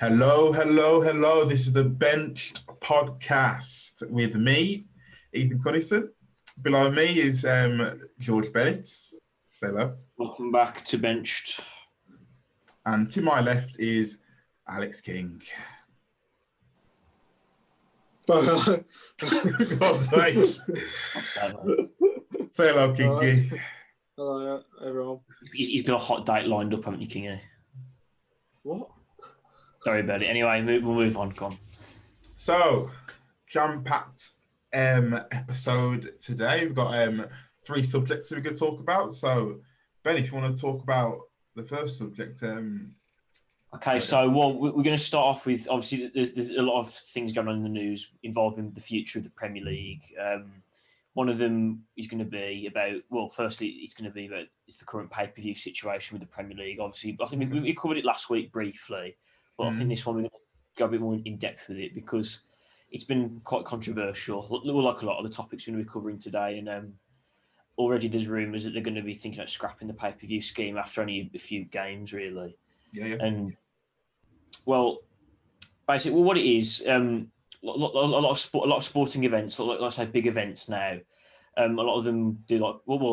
Hello, hello, hello. This is the Benched podcast with me, Ethan Cunnison. Below me is George Bennett. Say hello. Welcome back to Benched. And to my left is Alex King. For God's sake. Say hello, Kingy. Hello, everyone. He's got a hot date lined up, haven't you, Kingy? What? Sorry about it. Anyway, we'll move on. Come on. So, jam-packed episode today. We've got three subjects we could talk about. So, Ben, if you want to talk about the first subject. Okay, so we're going to start off with, obviously, there's a lot of things going on in the news involving the future of the Premier League. One of them is going to be about, firstly, it's the current pay-per-view situation with the Premier League. Obviously, I think we covered it last week briefly, but I think this one we're going to go a bit more in depth with it because it's been quite controversial, like a lot of the topics we're going to be covering today. And already there's rumours that they're going to be thinking of scrapping the pay-per-view scheme after only a few games, really. Yeah. And, basically, what it is, a lot of sporting events, like I say, big events now. A lot of them do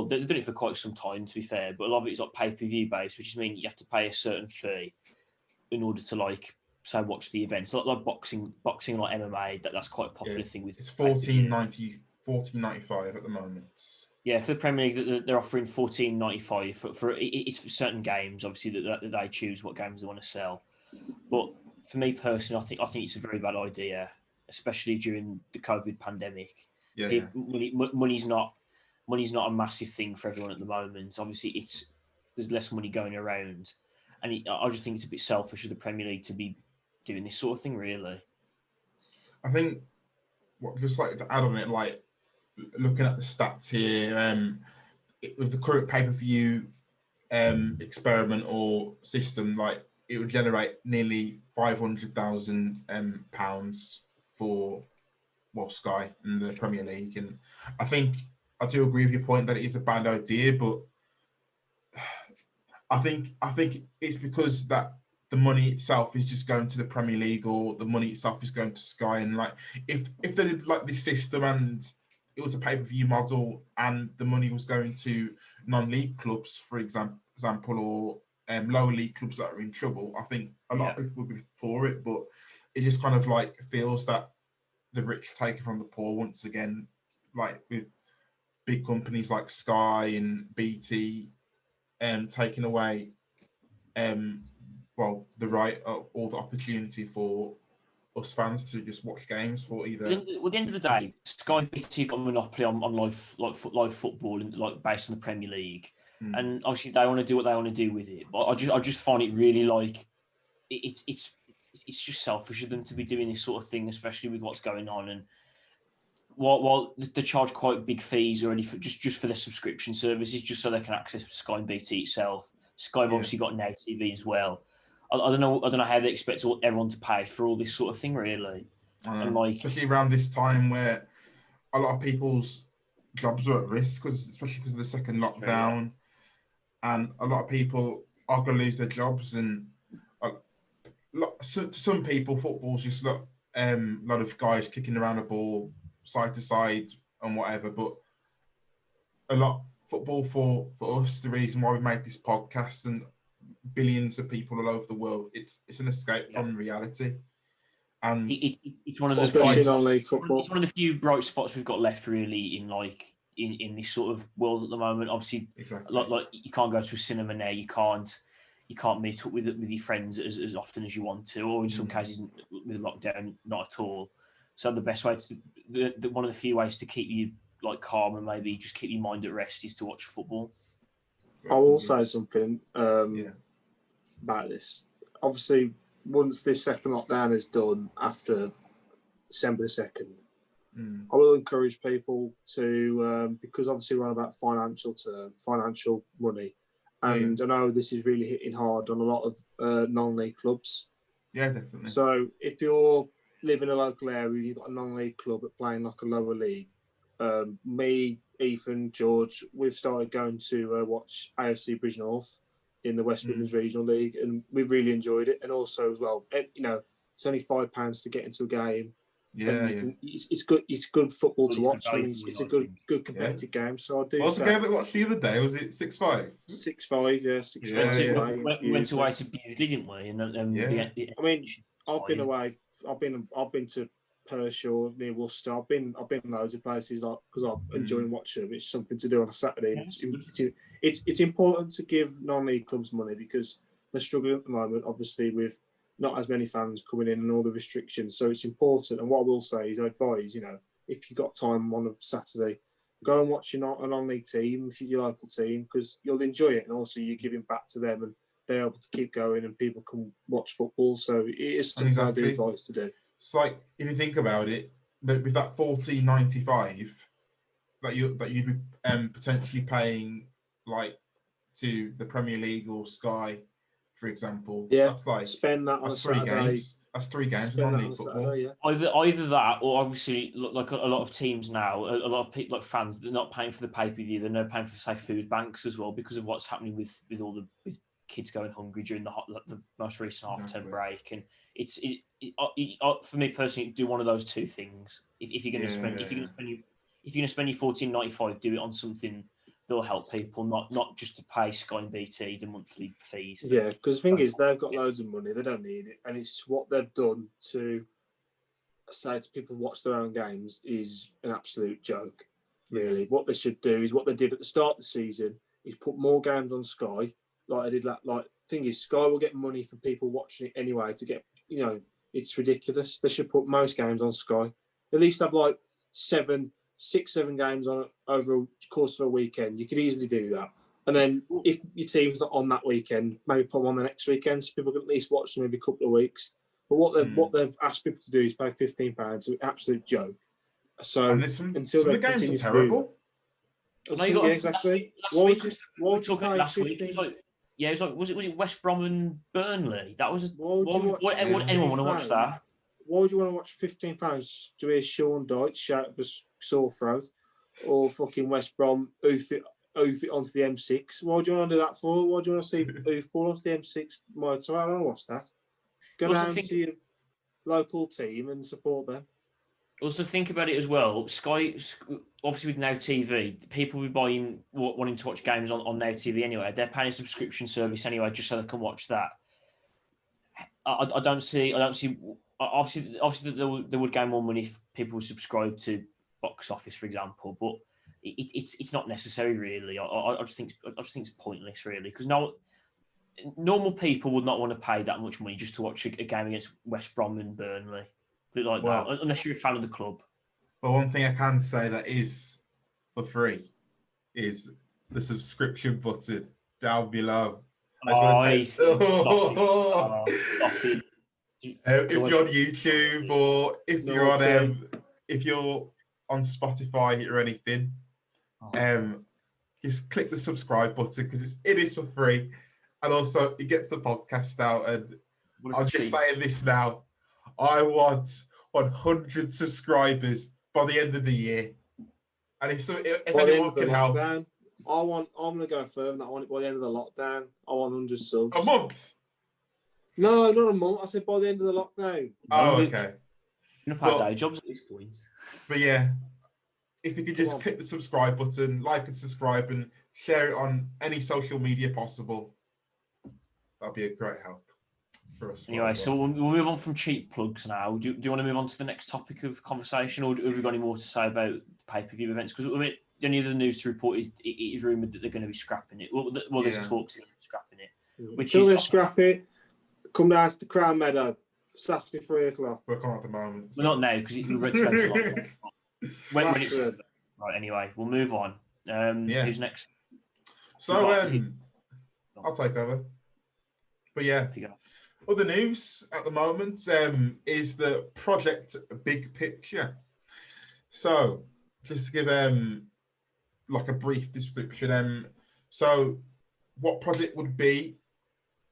they've done it for quite some time, to be fair, but a lot of it is like pay-per-view based, which means you have to pay a certain fee in order to watch the events. Like boxing, like MMA. That's quite a popular thing with. It's $14.95 at the moment. Yeah, for the Premier League, they're offering $14.95 for it's for certain games. Obviously, that they choose what games they want to sell. But for me personally, I think it's a very bad idea, especially during the COVID pandemic. Yeah. Money's not a massive thing for everyone at the moment. Obviously, there's less money going around, and I just think it's a bit selfish of the Premier League to be doing this sort of thing. Really, I think just like to add on it, like looking at the stats here, with the current pay-per-view experiment or system, like it would generate nearly £500,000 for Sky and the Premier League. And I think I do agree with your point that it is a bad idea, but I think it's because that the money itself is just going to the Premier League, or the money itself is going to Sky. And like if they did like this system and it was a pay-per-view model and the money was going to non-league clubs, for example, or lower league clubs that are in trouble, I think a lot of people would be for it. But it just kind of like feels that the rich taking from the poor once again, like with big companies like Sky and BT, taking away the right or the opportunity for us fans to just watch games for either. At the end of the day, Sky and BT got a monopoly on live football and based on the Premier League, and obviously they want to do what they want to do with it. But I just find it really it's just selfish of them to be doing this sort of thing, especially with what's going on. And while they charge quite big fees already for just for their subscription services, just so they can access Sky and BT itself. Sky have obviously got Now TV as well. I don't know how they expect everyone to pay for all this sort of thing, really. And especially around this time where a lot of people's jobs are at risk, especially because of the second lockdown, and a lot of people are going to lose their jobs. And to some people, football's just a lot of guys kicking around a ball side to side and whatever. But a lot football for us, the reason why we make this podcast and billions of people all over the world, it's an escape from reality. And it's one of the it's one of the few bright spots we've got left, really, in this sort of world at the moment. Obviously, exactly. Like you can't go to a cinema now. You can't meet up with your friends as often as you want to, or in some cases with lockdown, not at all. So the best way one of the few ways to keep you calm and maybe just keep your mind at rest is to watch football. I will say something about this. Obviously, once this second lockdown is done after December 2nd, I will encourage people to, because obviously we're on about financial money. And I know this is really hitting hard on a lot of non-league clubs. Yeah, definitely. So if you're live in a local area, you've got a non-league club at playing like a lower league. Me, Ethan, George, we've started going to watch AFC Bridgnorth in the West Midlands Regional League, and we've really enjoyed it. And also as well, it's only £5 to get into a game. Yeah, it's good. It's good football to watch. Good It's a good competitive game. So I do. What's the game that watched the other day? Was it 6-5? 6-5, yeah, 6-5. We went away to Bewdley, didn't we? And I mean, I've been away. I've been to Pershore near Worcester. I've been loads of places because I'm enjoying watching them. It's something to do on a Saturday. It's important to give non-league clubs money because they're struggling at the moment, obviously with not as many fans coming in and all the restrictions. So it's important. And what I will say is, I advise, if you've got time on a Saturday, go and watch a non-league team, if you're your local team, because you'll enjoy it, and also you're giving back to them, and they're able to keep going, and people can watch football. So it is something I do advise to do. It's like, if you think about it, with that $14.95 that you'd be potentially paying like to the Premier League or Sky, for example, that's like spend that on that's 3 games. That's 3 games of non-league football. Saturday, Either that, or obviously, like a lot of teams now, a lot of people, like fans, they're not paying for the pay-per-view. They're not paying for, say, food banks as well because of what's happening with kids going hungry during the most recent half-term break. And it's for me personally, do one of those two things. If you're going to spend your $14.95, do it on something that'll help people, not just to pay Sky and BT the monthly fees. Yeah, because the thing is, they've got loads of money, they don't need it, and it's what they've done to say to people watch their own games is an absolute joke. Really, what they should do is what they did at the start of the season is put more games on Sky, like they did. Thing is, Sky will get money from people watching it anyway. To get, it's ridiculous. They should put most games on Sky. At least have like 6, 7 games on over a course of a weekend. You could easily do that. And then if your team's not on that weekend, maybe put them on the next weekend so people can at least watch them every couple of weeks. But what they've asked people to do is pay £15. It's an absolute joke. So and some of the games are terrible. Exactly. Last week, it was it West Brom and Burnley? That was. Would anyone want to watch that? Why would you want to watch £15 to hear Sean Dyche shout for sore throat, or fucking West Brom oof it onto the M6? Why do you want to do that for? Why do you want to see oof ball onto the M6 motorway? I don't watch that. Go down to your local team and support them. Also, think about it as well. Sky, obviously with Now TV, people will be wanting to watch games on Now TV anyway. They're paying a subscription service anyway, just so they can watch that. I don't see. Obviously, they would gain more money if people subscribe to Box Office, for example. But it's not necessary, really. I just think it's pointless, really, because normal people would not want to pay that much money just to watch a game against West Brom and Burnley. That, unless you're a fan of the club. But one thing I can say that is for free is the subscription button down below. If you're on YouTube or if you're on Spotify or anything, just click the subscribe button because it is for free, and also it gets the podcast out. And I'm just saying this now. I want 100 subscribers by the end of the year, and if anyone can help, I'm gonna go further. I want it by the end of the lockdown. I want 100 subs. A month? No, not a month. I said by the end of the lockdown. Oh, okay. You're gonna pay day jobs at this point. But yeah, if you could just click the subscribe button, like and subscribe, and share it on any social media possible, that'd be a great help. Anyway, so we'll move on from cheap plugs now. Do you want to move on to the next topic of conversation, or have we got any more to say about the pay-per-view events? Because the only other news to report is it is rumoured that they're going to be scrapping it. Well, there's talks of scrapping it. Until they scrap it, come down to the Crown Meadow, Saturday 3 o'clock. We're on at the moment. Well, not now, because it spends a lot. When it's right, anyway, we'll move on. Who's next? So, I'll take over. But yeah. Other news at the moment is the Project Big Picture. So, just to give like a brief description, so what Project would be,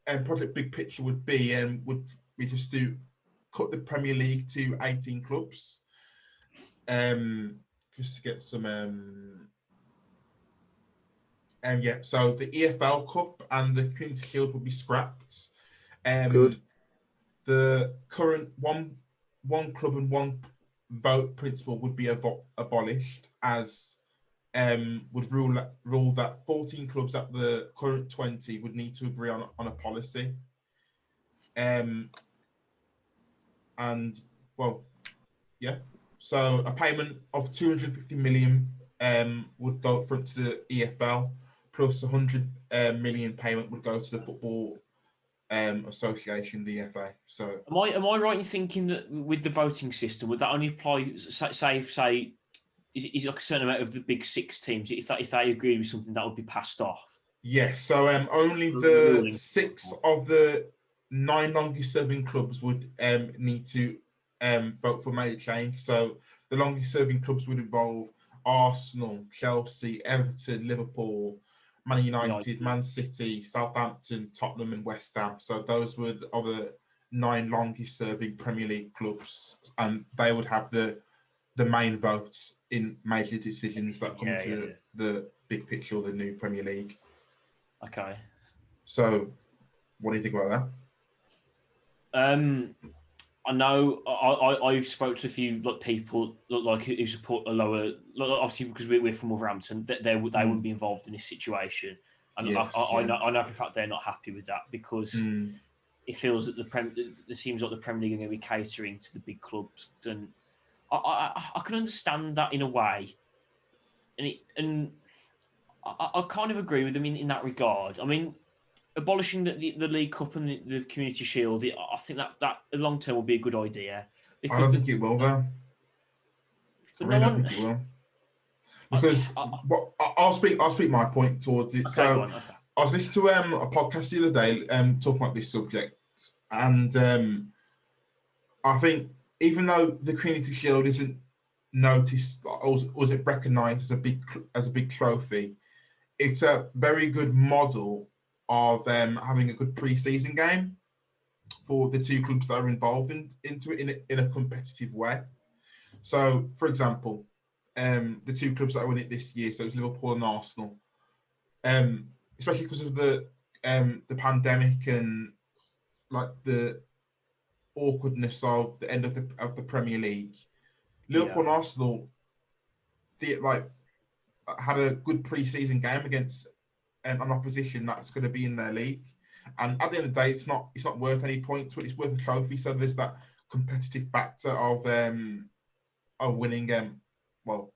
and Project Big Picture would be, would be just to cut the Premier League to 18 clubs, just to get some Yeah, so the EFL Cup and the Community Shield will be scrapped. Good. The current one club and one vote principle would be abolished, as would rule that 14 clubs at the current 20 would need to agree on a policy. And well, yeah. So a payment of 250 million would go up front to the EFL, plus 100 million payment would go to the Football Association, the FA. So am I right in thinking that with the voting system, would that only apply? Say, is it like a certain amount of the big 6 teams? If they agree with something, that would be passed off. yeah. So only the 6 of the 9 longest serving clubs would need to vote for major change. So the longest serving clubs would involve Arsenal, Chelsea, Everton, Liverpool, Man United, Man City, Southampton, Tottenham, and West Ham. So those were the other 9 longest serving Premier League clubs, and they would have the main votes in major decisions that come to the big picture of the new Premier League. Okay. So, what do you think about that? I know I've spoke to a few people who support a lower, obviously because we're from Wolverhampton, that they wouldn't be involved in this situation, and I know for a fact they're not happy with that because it feels that it seems like the Premier League are going to be catering to the big clubs, and I can understand that in a way, and I kind of agree with them in that regard. I mean, abolishing the League Cup and the Community Shield, I think that long term will be a good idea. I don't think it will, though. I really don't think it will, because I'll speak my point towards it. Okay, so I was listening to a podcast the other day talking about this subject, and I think even though the Community Shield isn't noticed or wasn't recognised as a big trophy, it's a very good model of having a good pre-season game for the 2 clubs that are involved into it in a competitive way. So, for example, the 2 clubs that won it this year, so it's Liverpool and Arsenal, especially because of the pandemic and like the awkwardness of the end of the Premier League, Liverpool and Arsenal had a good pre-season game against an opposition that's going to be in their league, and at the end of the day, it's not worth any points, but it's worth a trophy. So there's that competitive factor of winning a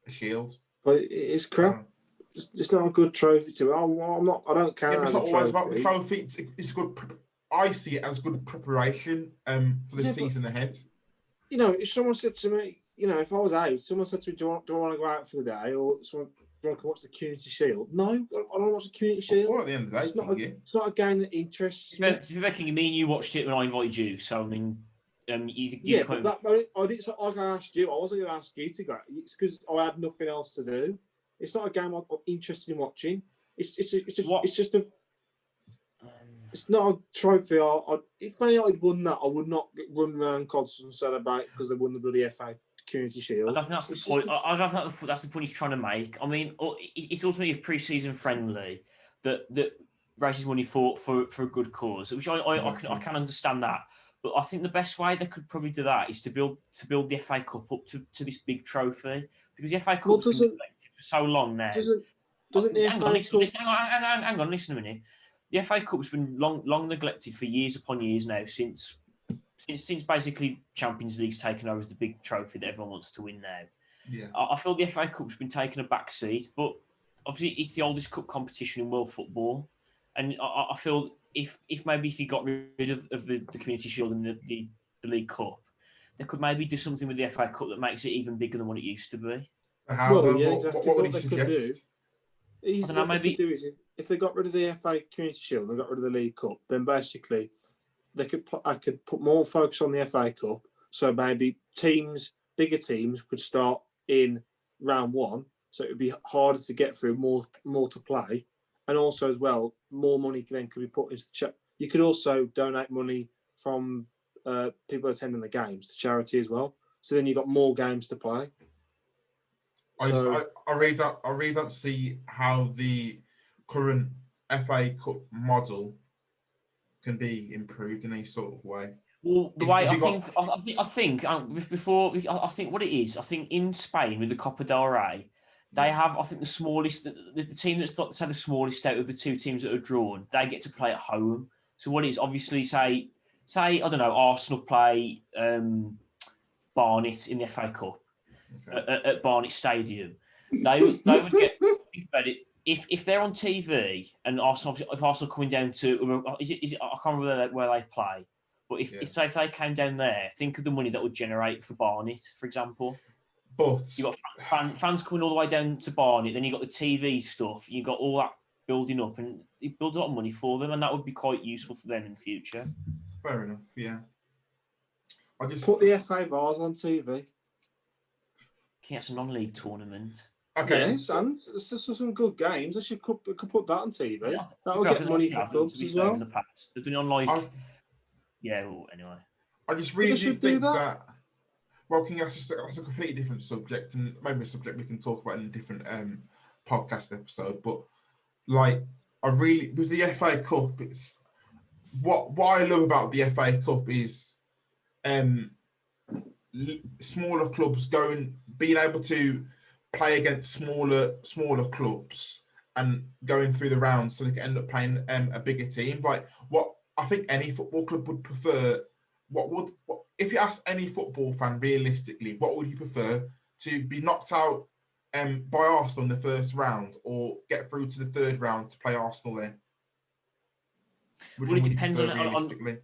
shield. But it's crap. It's not a good trophy to. I don't count. Yeah, but it's not always about the trophy. It's good. I see it as good preparation for the season ahead. You know, if someone said to me, if I was out, someone said to me, do I want to go out for the day, or someone, do I want to watch the Community Shield? No, I don't want to watch the Community Shield. Well, at the end of the day, it's not a game that interests me. If you're reckon me and you watched it when I invited you, so I mean, but I think so. Like I asked you, I wasn't going to ask you to go. It's because I had nothing else to do. It's not a game I'm interested in watching. It's not a trophy. If Man United won that, I would not run around constantly and celebrate because they won the bloody FA Community Shield. I don't think that's the point. I don't think that's the point he's trying to make. I mean, it's ultimately a pre-season friendly that raises money for a good cause, which I can understand that. But I think the best way they could probably do that is to build the FA Cup up to this big trophy, because the FA Cup's been neglected for so long now. Doesn't the hang on, listen a minute. The FA Cup's been long neglected for years upon years now, since basically Champions League's taken over as the big trophy that everyone wants to win now. Yeah, I feel the FA Cup's been taking a back seat, but obviously it's the oldest cup competition in world football, and I feel if you got rid of the Community Shield and the League Cup, they could maybe do something with the FA Cup that makes it even bigger than what it used to be. Exactly. What would you suggest? I don't know, maybe they could do is if they got rid of the FA Community Shield and got rid of the League Cup, then basically I could put more focus on the FA Cup. So maybe bigger teams could start in round 1, so it would be harder to get through, more to play, and also as well, more money then could be put into the chat. You could also donate money from people attending the games to charity as well. So then you've got more games to play. I really don't see how the current FA Cup model can be improved in a sort of way. Well, the way I think before I think what it is, I think in Spain with the Copa del Rey, they have, I think, the smallest, the team that's got the smallest out of the two teams that are drawn, they get to play at home. So what it is, obviously, say I don't know, Arsenal play Barnet in the FA Cup at Barnet Stadium. They would get if they're on TV and Arsenal, if Arsenal coming down to is it I can't remember where they play, but if they came down there, think of the money that would generate for Barnet, for example. But you got fans coming all the way down to Barnet, then you got the TV stuff, you got all that building up, and it builds a lot of money for them, and that would be quite useful for them in the future. Fair enough, yeah. I just put the FA Vars on TV. It's a non-league tournament. Okay, yes, and it's just some good games. I could put that on TV. Yeah, that'll get money for clubs as well. In the past, they've been on like, well, anyway. I just really do think that. Well, King, that's a completely different subject, and maybe a subject we can talk about in a different podcast episode. But like, with the FA Cup, it's what I love about the FA Cup is smaller clubs being able to play against smaller clubs and going through the rounds, so they can end up playing a bigger team. Like what I think any football club would prefer. What if you ask any football fan realistically, what would you prefer, to be knocked out by Arsenal in the first round, or get through to the third round to play Arsenal then? Well, it depends on realistically.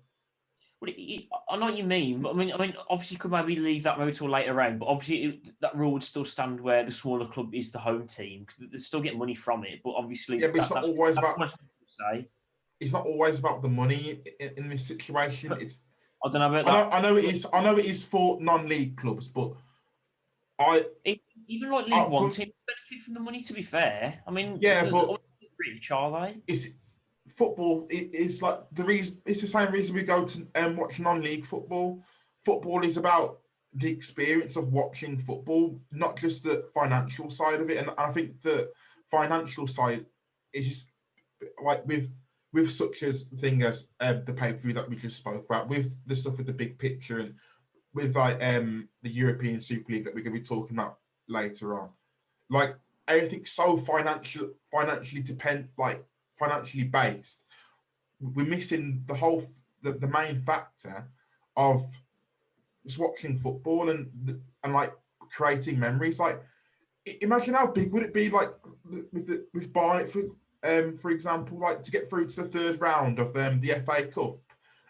I know what you mean, but I mean, obviously, you could maybe leave that maybe till later round, but obviously that rule would still stand where the smaller club is the home team, because they still get money from it. But obviously, but it's not always about. It's not always about the money in this situation. It's. I don't know about that. I know it is. I know it is for non-league clubs, but even like League One teams benefit from the money. To be fair, I mean, but rich are they? It's football. It's like the reason. It's the same reason we go to watch non-league football. Football is about the experience of watching football, not just the financial side of it. And I think the financial side is just like with such a thing as the pay-per-view that we just spoke about, with the stuff with the big picture, and with like the European Super League that we're going to be talking about later on. Like everything's so financially based. We're missing the main factor of just watching football and like creating memories. Like imagine how big would it be, like with Barnet for example, like to get through to the third round of the FA Cup,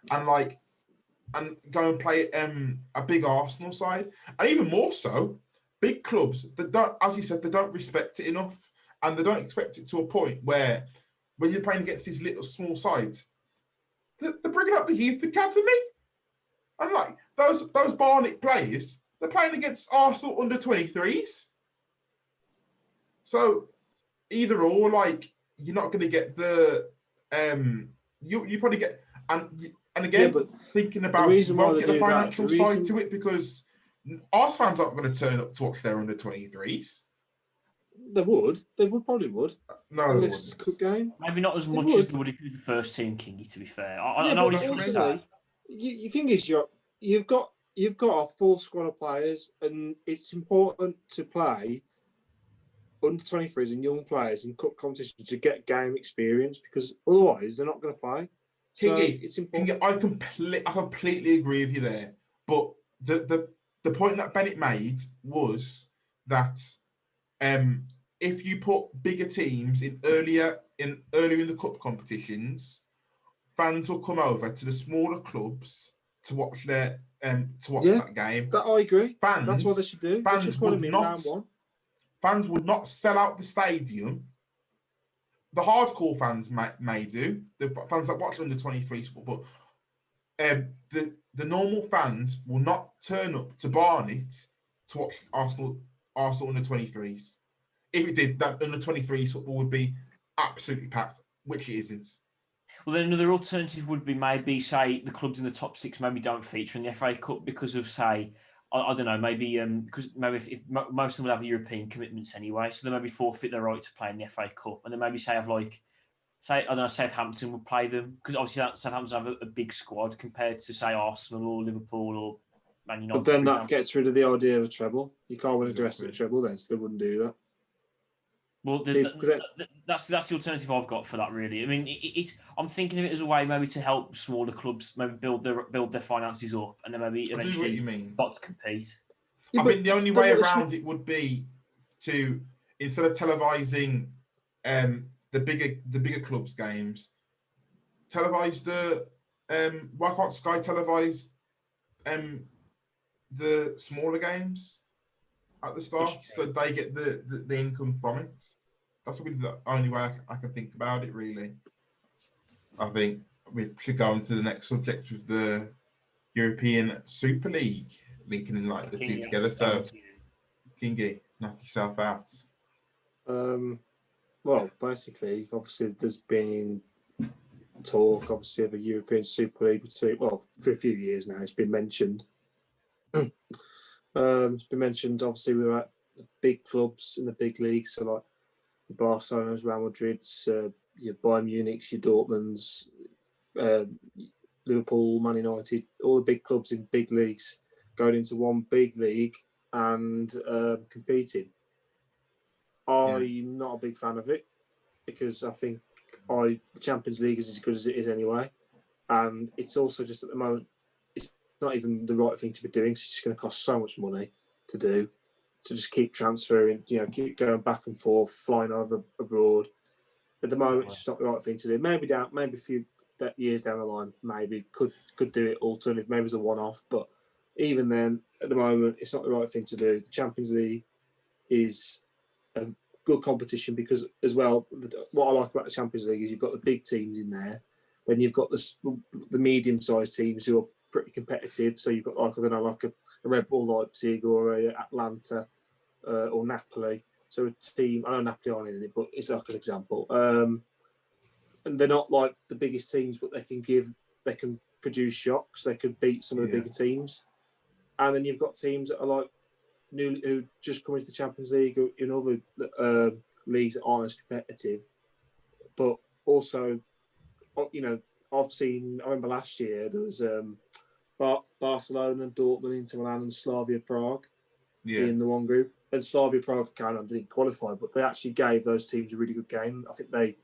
and go and play a big Arsenal side, and even more so, big clubs that don't, as you said, they don't respect it enough, and they don't expect it to a point where when you're playing against these little small sides, they're bringing up the youth academy, and like those Barnet players, they're playing against Arsenal under 23s. So either or, like, you're not going to get the you probably get and again, but thinking about it, you won't get the financial side to it, because Arsenal fans aren't going to turn up to watch their under 23s. They probably would. No, they wouldn't. Cup game. Maybe not as much as they would if it was the first team, Kingy, to be fair. I know what he's trying to say. The thing is, you've got a full squad of players, and it's important to play under 23s and young players in cup competitions to get game experience, because otherwise they're not going to play. So it's important. I completely agree with you there, but the point that Bennett made was that if you put bigger teams in earlier in the cup competitions, fans will come over to the smaller clubs to watch that game. That I agree. That's what they should do. Fans would not sell out the stadium. The hardcore fans may do. The fans that watch under 23s football, but the normal fans will not turn up to Barnet to watch Arsenal under 23s. If it did, that under 23s football would be absolutely packed, which it isn't. Well, then another alternative would be maybe, say, the clubs in the top six maybe don't feature in the FA Cup because of, say, I don't know, maybe because maybe if most of them will have European commitments anyway, so they maybe forfeit their right to play in the FA Cup, and then maybe say I don't know, Southampton would play them because obviously Southampton have a big squad compared to say Arsenal or Liverpool or Man United. But then that gets rid of the idea of a treble. You can't win a domestic treble then, so they wouldn't do that. Well, that's the alternative I've got for that. Really, I mean, I'm thinking of it as a way maybe to help smaller clubs maybe build their finances up, and then maybe eventually start to compete. I think the only way around it would be to, instead of televising the bigger clubs games, televise the why can't Sky televise the smaller games at the start, so they get the income from it? That's probably the only way I can think about it, really. I think we should go on to the next subject with the European Super League, linking in like the two together. So, Kingy, knock yourself out. Well, basically, obviously, there's been talk, obviously, of a European Super League for a few years now. It's been mentioned. It's been mentioned, obviously, we're at the big clubs in the big leagues, so like the Barcelona's, Real Madrid's, your Bayern Munich's, your Dortmund's, Liverpool, Man United, all the big clubs in big leagues going into one big league and competing. I'm not a big fan of it because I think the Champions League is as good as it is anyway, and it's also just at the moment it's not even the right thing to be doing. So it's just going to cost so much money to do, to just keep transferring, keep going back and forth, flying over abroad. At the moment, it's just not the right thing to do. Maybe a few years down the line, maybe could do it alternative. Maybe it's a one-off, but even then, at the moment, it's not the right thing to do. The Champions League is a good competition because, as well, what I like about the Champions League is you've got the big teams in there, then you've got the medium-sized teams who are pretty competitive. So you've got like a Red Bull Leipzig or a Atlanta or Napoli. So a team, I know Napoli aren't in it, but it's like an example. And they're not like the biggest teams, but they can produce shocks. They can beat some of the bigger teams. And then you've got teams that are like who just come into the Champions League or in other leagues that aren't as competitive. But also, I remember last year there was Barcelona, Dortmund, Inter Milan, and Slavia Prague in the one group. And Slavia Prague didn't qualify, but they actually gave those teams a really good game. I think they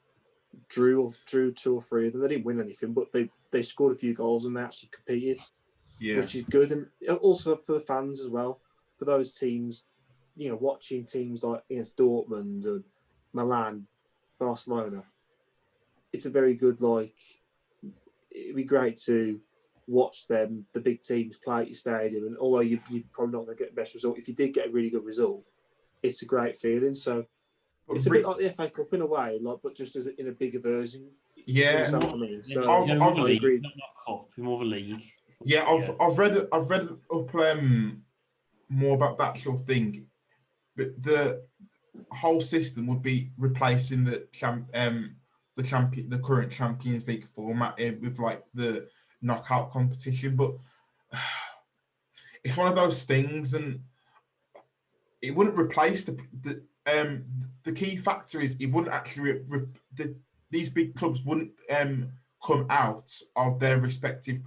drew 2 or 3 of them. They didn't win anything, but they scored a few goals and they actually competed, which is good. And also for the fans as well, for those teams, watching teams like against Dortmund and Milan, Barcelona, it's a very good, it'd be great to watch them, the big teams, play at your stadium. And although you're probably not going to get the best result, if you did get a really good result, it's a great feeling. So it's a bit like the FA Cup in a way, but just in a bigger version. Yeah, what I mean? So I've agreed. Not more of a league. Yeah, I've read up more about that sort of thing, but the whole system would be replacing the current Champions League format with like the knockout competition. But it's one of those things, and it wouldn't replace the key factor is it wouldn't actually these big clubs wouldn't come out of their respective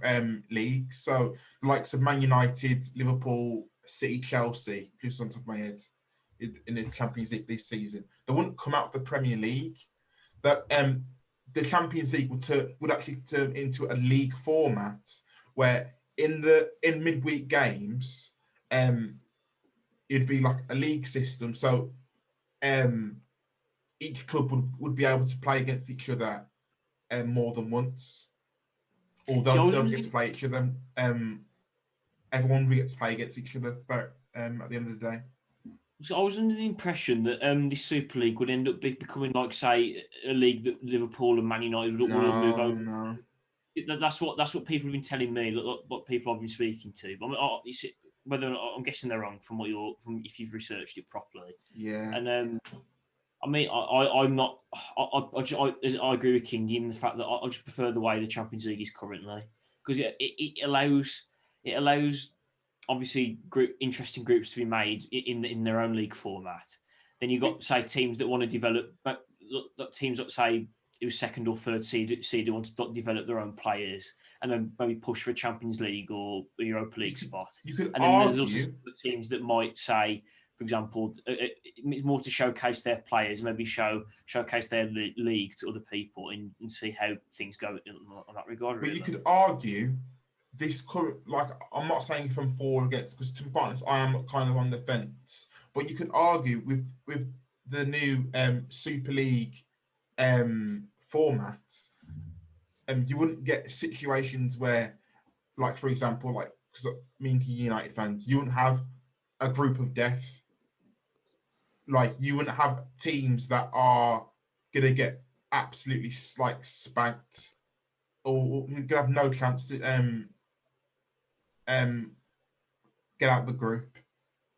leagues. So the likes of Man United, Liverpool, City, Chelsea, just on top of my head, in the Champions League this season, they wouldn't come out of the Premier League. That the Champions League would actually turn into a league format where in midweek games, it'd be like a league system. So each club would be able to play against each other more than once. Although they'll get to play each other. Everyone will get to play against each other at the end of the day. So I was under the impression that this Super League would end up becoming like, say, a league that Liverpool and Man United would move over. No. That's what people have been telling me. What people I've been speaking to. But I'm guessing they're wrong from if you've researched it properly. Yeah. And I mean, I'm not. I agree with King in the fact that I just prefer the way the Champions League is currently, because it allows obviously interesting groups to be made in their own league format. Then you've got, say, teams that want to develop, teams that say it was second or third seed who want to develop their own players and then maybe push for a Champions League or a Europa League spot. And then there's also the teams that might say, for example, it's more to showcase their players, maybe showcase their league to other people and see how things go on that regard. But you could argue this current, like, I'm not saying if I'm for or against, because to be honest, I am kind of on the fence. But you could argue with the new Super League format, you wouldn't get situations where, like, for example, like, because me and United fans, you wouldn't have a group of death. Like, you wouldn't have teams that are gonna get absolutely like spanked, or you're gonna have no chance to get out the group,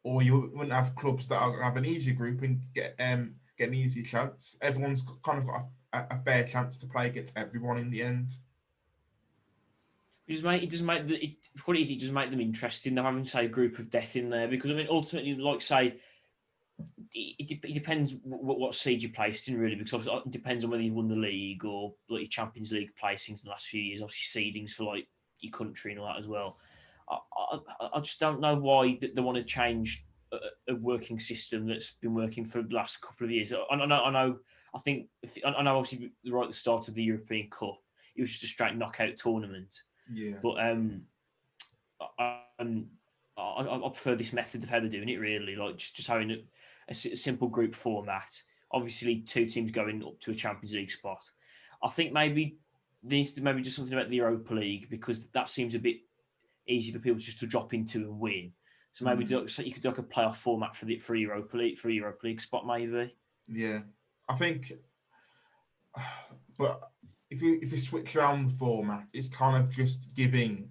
or you wouldn't have clubs that have an easier group and get an easier chance. Everyone's kind of got a fair chance to play against everyone in the end. It does make them interesting. They're having, say, a group of death in there because, I mean, ultimately, like, say, it depends what seed you're placed in, really, because obviously it depends on whether you've won the league or like your Champions League placings in the last few years. Obviously, seedings for like your country and all that as well. I just don't know why they want to change a working system that's been working for the last couple of years. I know. Obviously, right at the start of the European Cup, it was just a straight knockout tournament. Yeah. But I prefer this method of how they're doing it. Really, like just having a simple group format. Obviously, 2 teams going up to a Champions League spot. I think maybe there needs to maybe do something about the Europa League because that seems a bit easy for people just to drop into and win. So maybe you could do like a playoff format for a Europa League spot, maybe. Yeah, I think. But if you switch around the format, it's kind of just giving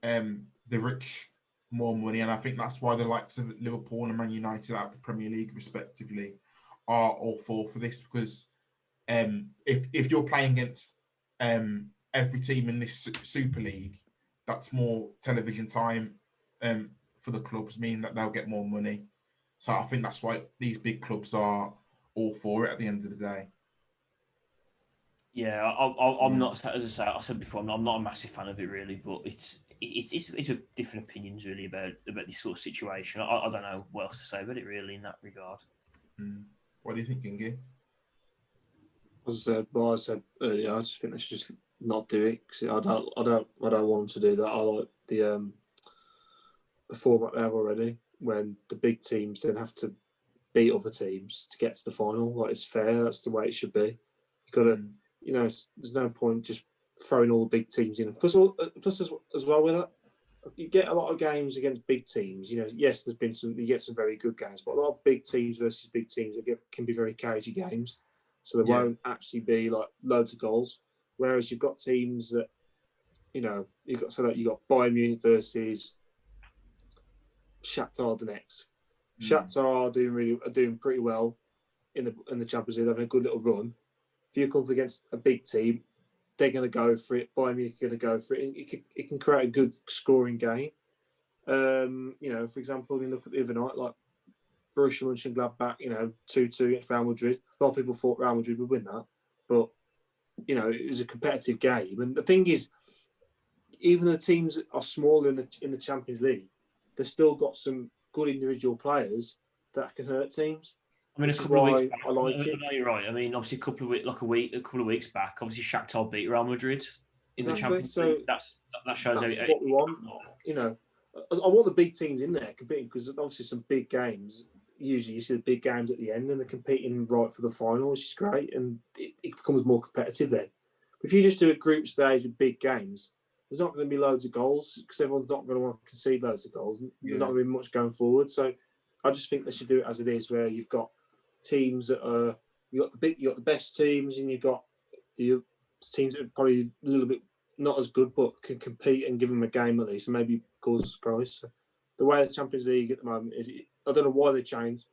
the rich more money, and I think that's why the likes of Liverpool and Man United out of the Premier League, respectively, are all for this because if you're playing against every team in this Super League, that's more television time for the clubs, meaning that they'll get more money. So I think that's why these big clubs are all for it at the end of the day. Yeah, I'm not. As I said before, I'm not a massive fan of it really, but it's a different opinions really about this sort of situation. I don't know what else to say about it really in that regard. What do you think, Gingy? As I said earlier, I just think they should just not do it because I don't want them to do that. I like the format they have already, when the big teams then have to beat other teams to get to the final. Like, it's fair. That's the way it should be. You got to, there's no point just throwing all the big teams in. Plus as well with that, you get a lot of games against big teams. Yes, there's been you get some very good games, but a lot of big teams versus big teams can be very cagey games. So there won't actually be like loads of goals. Whereas you've got teams that, you've got Bayern Munich versus Shakhtar Donetsk. Shakhtar are doing pretty well in the Champions League, having a good little run. If you come up against a big team, they're going to go for it. Bayern Munich are going to go for it. It can create a good scoring game. For example, you look at the other night, like Borussia Mönchengladbach, 2-2 against Real Madrid. A lot of people thought Real Madrid would win that, but it was a competitive game. And the thing is, even the teams that are small in the Champions League, they've still got some good individual players that can hurt teams. I mean, a couple of weeks back, I like it. No, you're right. I mean, obviously, a couple of weeks back, obviously Shakhtar beat Real Madrid in the Champions League. That shows that's what we want. I want the big teams in there competing because obviously some big games. Usually, you see the big games at the end, and they're competing right for the final, which is great, and it becomes more competitive then. But if you just do a group stage with big games, there's not going to be loads of goals because everyone's not going to want to concede loads of goals. There's not going to be much going forward. So I just think they should do it as it is, where you've got teams that are you got the best teams, and you've got the teams that are probably a little bit not as good, but can compete and give them a game at least, and maybe cause a surprise. So the way the Champions League at the moment is, I don't know why they changed.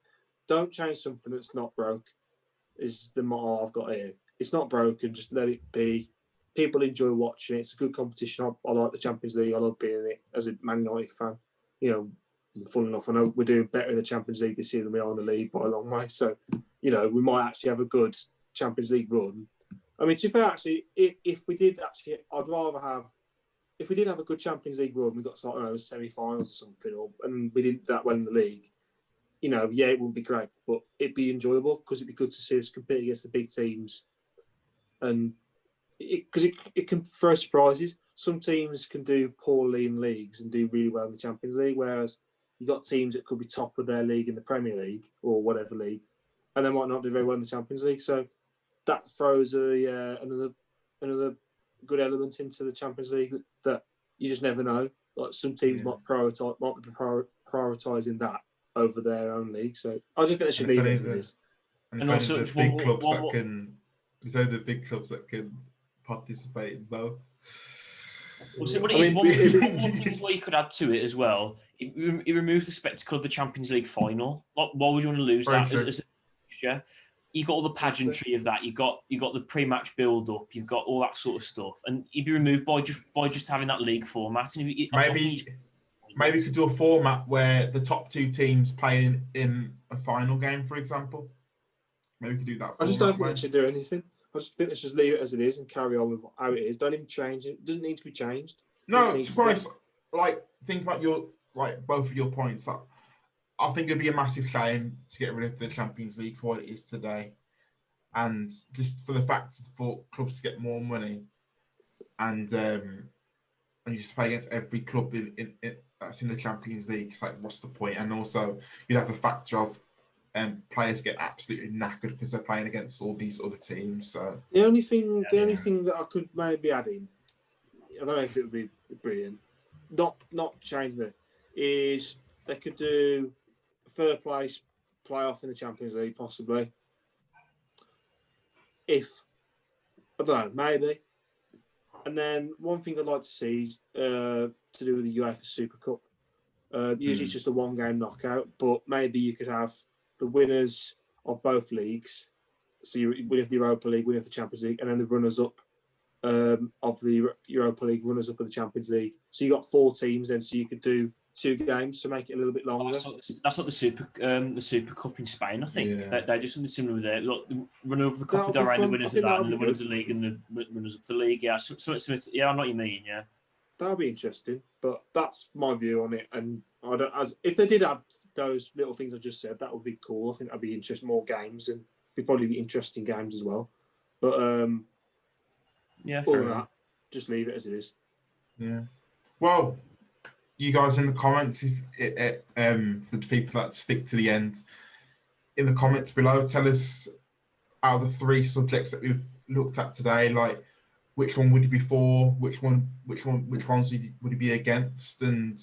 Don't change something that's not broke. Is the motto I've got here. It's not broken. Just let it be. people enjoy watching it. It's a good competition. I like the Champions League. I love being in it as a Man United fan. You know, full enough, I know we're doing better in the Champions League this year than we are in the league by a long way. So, you know, we might actually have a good Champions League run. I mean, to be fair, actually, if we did actually, I'd rather have, if we did have a good Champions League run, we got to, I don't know, semi-finals or something, and we didn't that well in the league, you know, yeah, it wouldn't be great, but it'd be enjoyable because it'd be good to see us compete against the big teams. And because it can throw surprises. Some teams can do poorly in leagues and do really well in the Champions League, whereas you've got teams that could be top of their league in the Premier League or whatever league, and they might not do very well in the Champions League. So that throws another good element into the Champions League that you just never know. Like some teams might be prioritising that over their own league. So I just think they should leave it as it is. And it's only the big clubs that can. It's only the big clubs that can participate in both. Well, so what it is, one thing is what you could add to it as well. It removes the spectacle of the Champions League final. Like, why would you want to lose that? As a fixture? You got all the pageantry of that. You got the pre-match build-up. You've got all that sort of stuff, and you'd be removed by just having that league format. And maybe we could do a format where the top two teams play in a final game, for example. Maybe we could do that. I just don't think they should do anything. I just think they should leave it as it is and carry on with how it is. Don't even change it. It doesn't need to be changed. No, to be honest, like think about both of your points. I think it'd be a massive shame to get rid of the Champions League for what it is today, and just for the fact for clubs to get more money, and you just play against every club in that's in the Champions League. It's like, what's the point? And also, you'd have the factor of players get absolutely knackered because they're playing against all these other teams. So the only thing that I could maybe add in, I don't know if it would be brilliant, not changing it, is they could do a third place playoff in the Champions League possibly. If I don't know, maybe. And then one thing I'd like to see is to do with the UEFA Super Cup. Usually it's just a one-game knockout, but maybe you could have the winners of both leagues. So you win of the Europa League, win of the Champions League, and then the runners-up of the Europa League, runners-up of the Champions League. So you got 4 teams then, so you could do 2 games to make it a little bit longer. That's like the Super Cup in Spain, I think. Yeah. They're just something similar there. Look, the runner-up of the Copa del Rey, the winners of that, and the winners of the league, and the runners up the league. Yeah, so I know what you mean. Yeah, that'll be interesting. But that's my view on it. And if they did add those little things I just said, that would be cool. I think that'd be interesting. More games, and probably be interesting games as well. But yeah, all that, just leave it as it is. Yeah. Well, you guys in the comments, for the people that stick to the end, in the comments below, tell us out of the 3 subjects that we've looked at today, like which one would you be for, which ones would you be against, and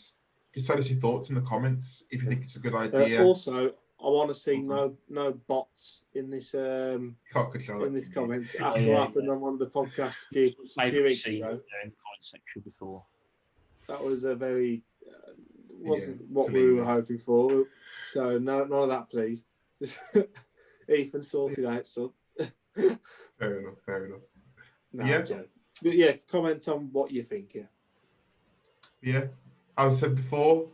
just tell us your thoughts in the comments if you think it's a good idea. Also, I want to see no bots in this comments after what happened on one of the podcasts a few weeks ago. In the comment section before. That was a very wasn't what we were hoping for. So none of that, please. Ethan, sort it out, son. Fair enough. No, yeah. But yeah, comment on what you think. Yeah. As I said before,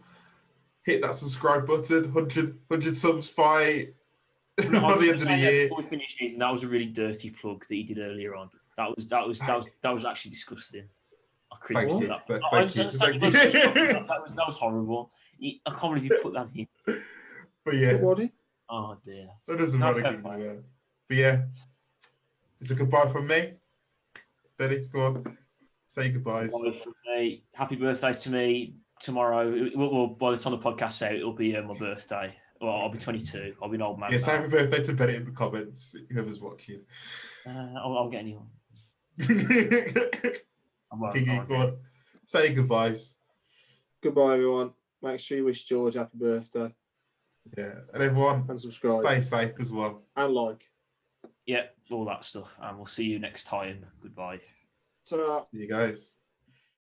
hit that subscribe button. 100 subs by the end of the year. Before we finish, Ethan, that was a really dirty plug that you did earlier on. That was actually disgusting. I cringed Thank at you. that. That was horrible. I can't believe you put that in. But yeah. Oh dear. That doesn't matter. But yeah, it's a goodbye from me. Ready to go on? Say goodbyes. From me. Happy birthday to me tomorrow. Well, by the time the podcast's out, it'll be my birthday. Well, I'll be 22. I'll be an old man. Yes, happy birthday to Bennett in the comments. Whoever's watching. I'm getting you on. Piggy, go on. Say goodbyes. Goodbye, everyone. Make sure you wish George happy birthday. Yeah, and everyone, and subscribe. Stay safe as well. And like. Yeah, all that stuff. And we'll see you next time. Goodbye. Ta-ra. See you guys.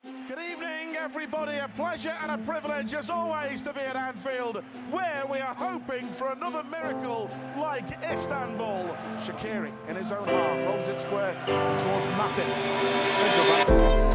Good evening, everybody. A pleasure and a privilege, as always, to be at Anfield, where we are hoping for another miracle like Istanbul. Shaqiri in his own half, holds it square towards Matip.